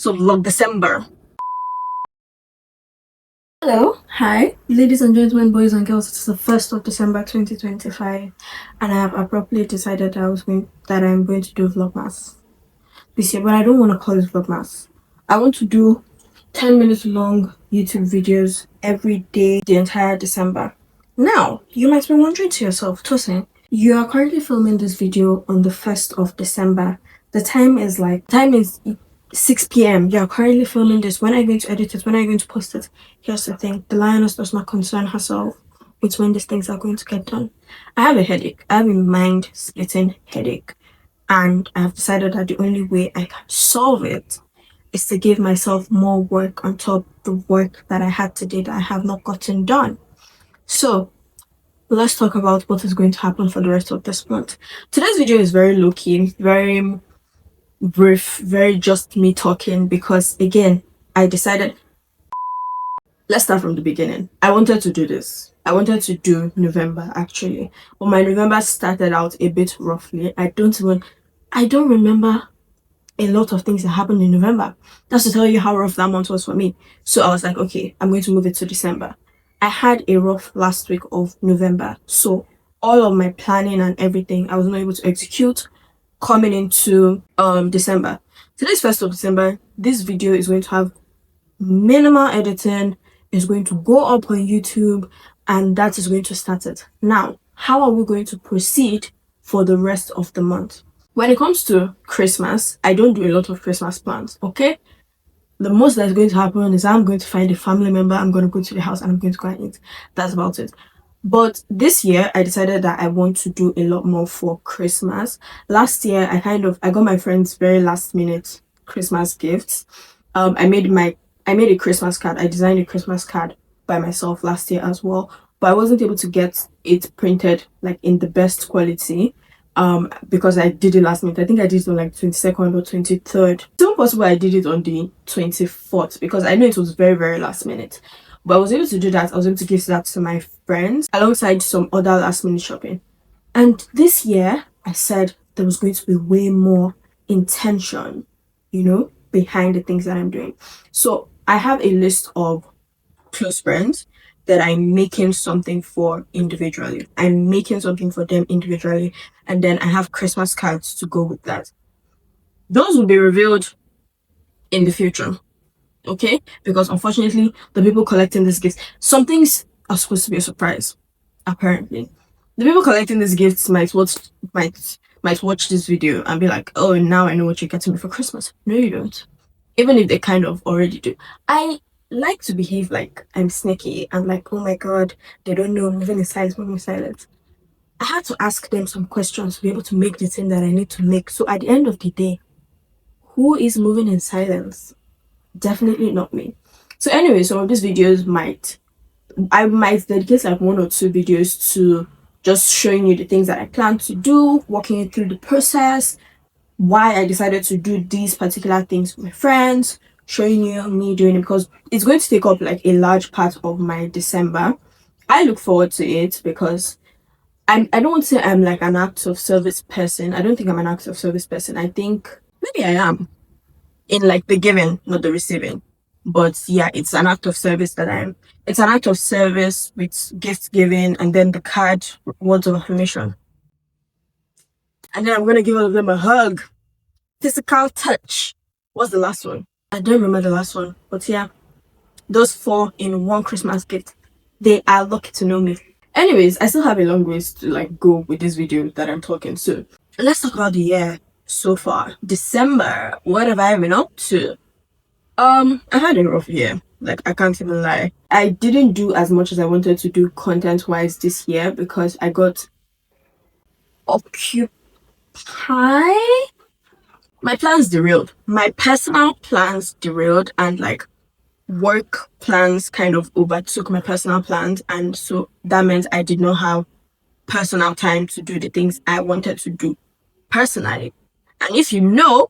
So vlog December. Hello, hi, ladies and gentlemen, boys and girls. It's the 1st of December 2025, and I have abruptly decided that I'm going to do Vlogmas this year, but I don't want to call it Vlogmas. I want to do 10 minutes long YouTube videos every day the entire December. Now, you might be wondering to yourself, Tosin, you are currently filming this video on the 1st of December. The time is 6 p.m. You're currently filming this. When are you going to edit it? When are you going to post it? Here's the thing, the lioness does not concern herself with when these things are going to get done. I have a headache. I have a mind splitting headache. And I have decided that the only way I can solve it is to give myself more work on top of the work that I had today that I have not gotten done. So let's talk about what is going to happen for the rest of this month. Today's video is very low-key, very brief, very just me talking, because again, I decided, let's start from the beginning. I wanted to do this. I wanted to do November actually, but my November started out a bit roughly. I don't remember a lot of things that happened in November. That's to tell you how rough that month was for me. So I was like, okay, I'm going to move it to December. I had a rough last week of November, so all of my planning and everything I was not able to execute coming into December. Today's 1st of December. This video is going to have minimal editing. It's going to go up on YouTube, and that is going to start it. Now, how are we going to proceed for the rest of the month? When it comes to Christmas, I don't do a lot of Christmas plans, okay? The most that's going to happen is I'm going to find a family member, I'm going to go to the house, and I'm going to go and eat. That's about it. But this year, I decided that I want to do a lot more for Christmas. Last year, I got my friends very last minute Christmas gifts. I made a Christmas card. I designed a Christmas card by myself last year as well, but I wasn't able to get it printed like in the best quality because I did it last minute. I think I did it on like 22nd or 23rd. It's not possible I did it on the 24th because I know it was very, very last minute. But I was able to do that. I was able to give that to my friends alongside some other last minute shopping. And this year, I said there was going to be way more intention, behind the things that I'm doing. So I have a list of close friends that I'm making something for individually. I'm making something for them individually. And then I have Christmas cards to go with that. Those will be revealed in the future. Okay? Because unfortunately, the people collecting these gifts, some things are supposed to be a surprise, apparently. The people collecting these gifts might watch this video and be like, oh, now I know what you're getting me for Christmas. No, you don't. Even if they kind of already do. I like to behave like I'm sneaky. I'm like, oh my god, they don't know, I'm moving in silence. I had to ask them some questions to be able to make the thing that I need to make. So at the end of the day, who is moving in silence? Definitely not me. So anyway, some of these videos I might dedicate like 1 or 2 videos to just showing you the things that I plan to do, walking you through the process, why I decided to do these particular things with my friends, showing you me doing it, because it's going to take up like a large part of my December. I look forward to it because I don't want to say I'm like an act of service person. I don't think I'm an act of service person. I think maybe I am in like the giving, not the receiving. But yeah, it's an act of service it's an act of service with gift giving and then the card, words of affirmation. And then I'm gonna give all of them a hug. Physical touch. What's the last one? I don't remember the last one. But yeah, those 4 in one Christmas gift. They are lucky to know me. Anyways, I still have a long ways to like go with this video that I'm talking to. Let's talk about the year so far. December. What have I been up to? I had a rough year. Like, I can't even lie. I didn't do as much as I wanted to do content-wise this year because I got occupied. My plans derailed. My personal plans derailed, and like work plans kind of overtook my personal plans, and so that meant I did not have personal time to do the things I wanted to do personally. And if you know,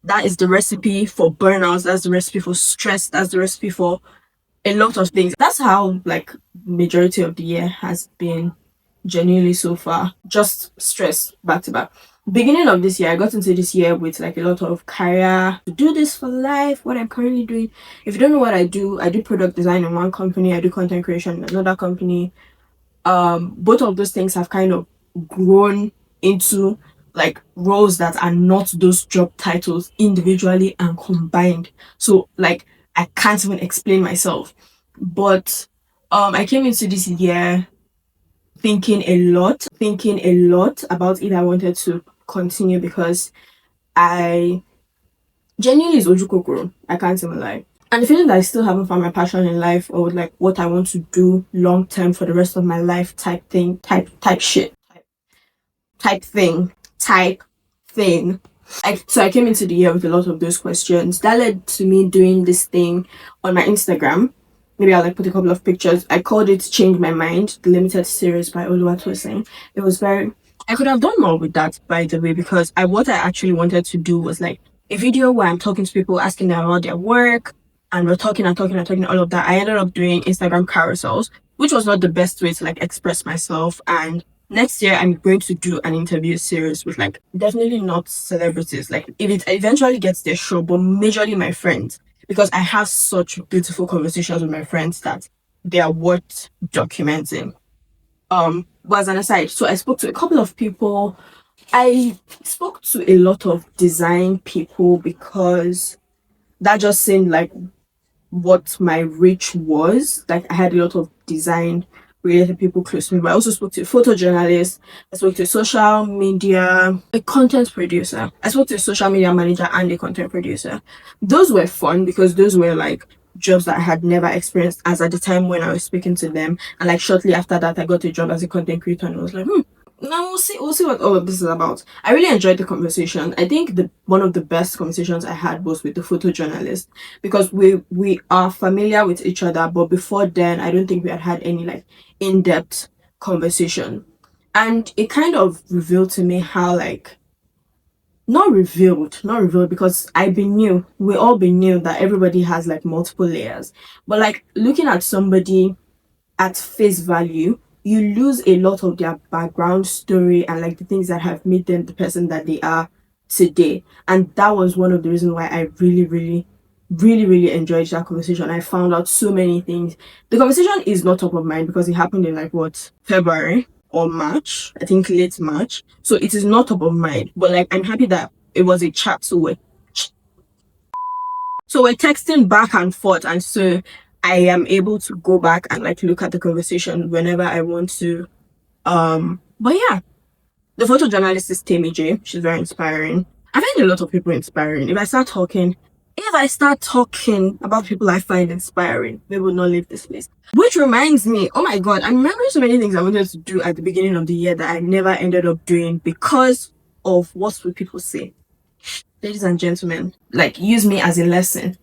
that is the recipe for burnout, that's the recipe for stress, that's the recipe for a lot of things. That's how like majority of the year has been genuinely so far. Just stress back to back. beginning of this year, I got into this year with like a lot of career to do this for life, what I'm currently doing. If you don't know what I do product design in one company, I do content creation in another company. Both of those things have kind of grown into like roles that are not those job titles individually and combined. So like I can't even explain myself. But I came into this year thinking a lot about if I wanted to continue because I genuinely is ojukokoro. I can't even lie. And the feeling that I still haven't found my passion in life or like what I want to do long term for the rest of my life type thing, type shit, type thing. So I came into the year with a lot of those questions. That led to me doing this thing on my Instagram. Maybe I'll like put a couple of pictures. I called it Change My Mind, the limited series by Oluwatosin. It was very I could have done more with that, by the way, because what I actually wanted to do was like a video where I'm talking to people, asking them about their work, and we're talking and talking and talking, all of that. I ended up doing Instagram carousels, which was not the best way to like express myself. And next year, I'm going to do an interview series with like definitely not celebrities. Like if it eventually gets their show, but majorly my friends, because I have such beautiful conversations with my friends that they are worth documenting. But as an aside, so I spoke to a couple of people. I spoke to a lot of design people because that just seemed like what my reach was. Like I had a lot of design related people close to me, but I also spoke to a photojournalist. I spoke to a social media, a content producer. I spoke to a social media manager and a content producer. Those were fun because those were like jobs that I had never experienced as at the time when I was speaking to them. And like shortly after that, I got a job as a content creator and I was like, now we'll see what all of this is about. I really enjoyed the conversation. I think the one of the best conversations I had was with the photojournalist because we are familiar with each other, but before then I don't think we had any like in-depth conversation. And it kind of revealed to me how like not revealed because I been new. We all been new that everybody has like multiple layers. But like looking at somebody at face value, you lose a lot of their background story and like the things that have made them the person that they are today. And that was one of the reasons why I really enjoyed that conversation. I found out so many things. The conversation is not top of mind because it happened in like what, February or March, I think late March. So it is not top of mind. But like I'm happy that it was a chat. So we're texting back and forth, and so I am able to go back and like look at the conversation whenever I want to. But yeah, the photojournalist is Tammy J. She's very inspiring. I find a lot of people inspiring. If I start talking about people I find inspiring, they will not leave this place. Which reminds me, oh my god, I'm remembering so many things I wanted to do at the beginning of the year that I never ended up doing because of what will people say. Ladies and gentlemen, like use me as a lesson.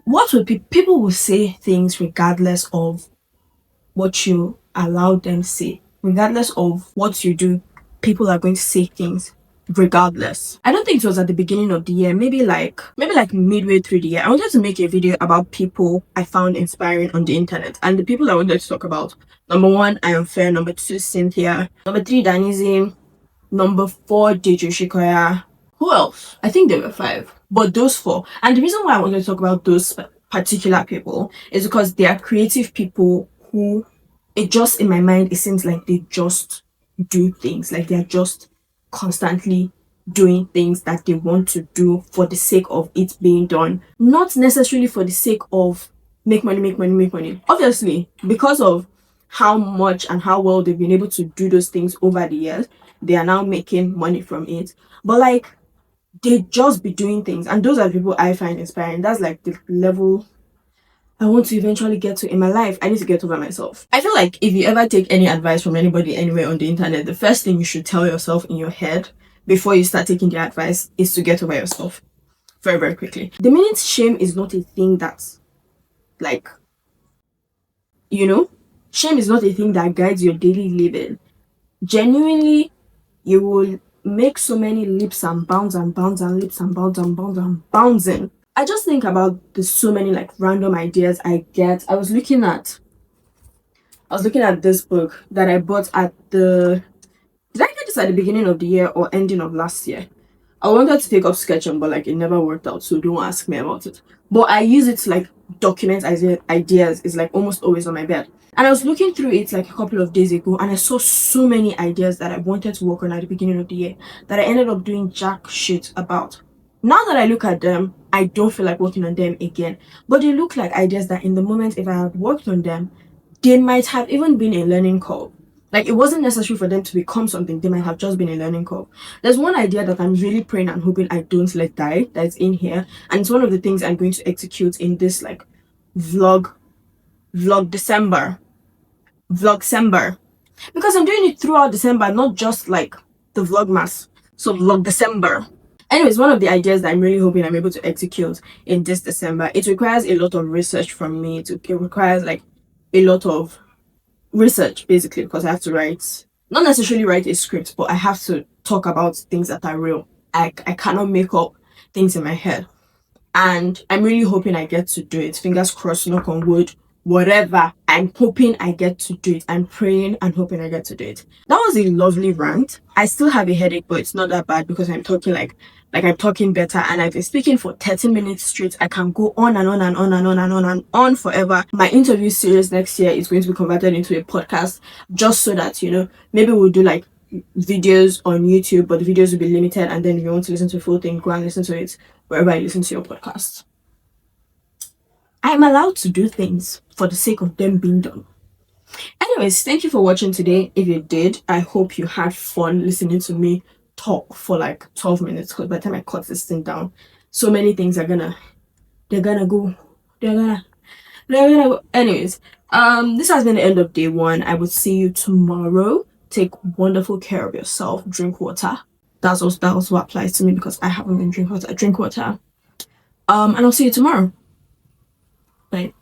What will people will say things regardless of what you allow them say, regardless of what you do. People are going to say things regardless. I don't think it was at the beginning of the year, maybe like midway through the year. I wanted to make a video about people I found inspiring on the internet, and the people I wanted to talk about: number one, I Am Fair; number two, Cynthia; number three, Danizim; number four, Dejo Shikoya. Who else? I think there were five, but those four. And the reason why I wanted to talk about those particular people is because they are creative people who, it just in my mind, it seems like they just do things, like they're just constantly doing things that they want to do for the sake of it being done, not necessarily for the sake of make money. Obviously, because of how much and how well they've been able to do those things over the years, they are now making money from it. But like they just be doing things, and those are the people I find inspiring. That's like the level I want to eventually get to in my life. I need to get over myself. I feel like if you ever take any advice from anybody anywhere on the internet, the first thing you should tell yourself in your head before you start taking the advice is to get over yourself very quickly. The minute shame is not a thing that's like, shame is not a thing that guides your daily living. Genuinely, you will make so many leaps and bounds and bounds and leaps and bounds and bounds and bounds in. I just think about the so many like random ideas I get. I was looking at this book that I bought at the. Did I get this this at the beginning of the year or ending of last year. I wanted to take up sketching, but like it never worked out, so don't ask me about it. But I use it to like document ideas. It's like almost always on my bed. And I was looking through it like a couple of days ago, and I saw so many ideas that I wanted to work on at the beginning of the year that I ended up doing jack shit about. Now that I look at them, I don't feel like working on them again. But they look like ideas that in the moment, if I had worked on them, they might have even been a learning curve. Like it wasn't necessary for them to become something, they might have just been a learning curve. There's one idea that I'm really praying and hoping I don't let die that's in here. And it's one of the things I'm going to execute in this like vlog December. Vlogcember. Because I'm doing it throughout December, not just like the vlogmas. So vlog December. Anyways, one of the ideas that I'm really hoping I'm able to execute in this December, it requires a lot of research from me. It requires like a lot of research basically, because I have to write, not necessarily write a script, but I have to talk about things that are real. I cannot make up things in my head. And I'm really hoping I get to do it. Fingers crossed, knock on wood, whatever. I'm hoping I get to do it. I'm praying and hoping I get to do it. That was a lovely rant. I still have a headache, but it's not that bad because I'm talking like I'm talking better, and I've been speaking for 30 minutes straight. I can go on and on and on and on and on and on forever. My interview series next year is going to be converted into a podcast, just so that, you know, maybe we'll do like videos on YouTube, but the videos will be limited, and then if you want to listen to the full thing, go and listen to it wherever you listen to your podcast. I'm allowed to do things for the sake of them being done. Anyways, thank you for watching today. If you did, I hope you had fun listening to me talk for like 12 minutes, because by the time I cut this thing down, so many things are gonna go. Anyways, this has been the end of day one. I will see you tomorrow. Take wonderful care of yourself. Drink water. That also applies to me because I haven't been drinking water. Drink water. And I'll see you tomorrow. Bye.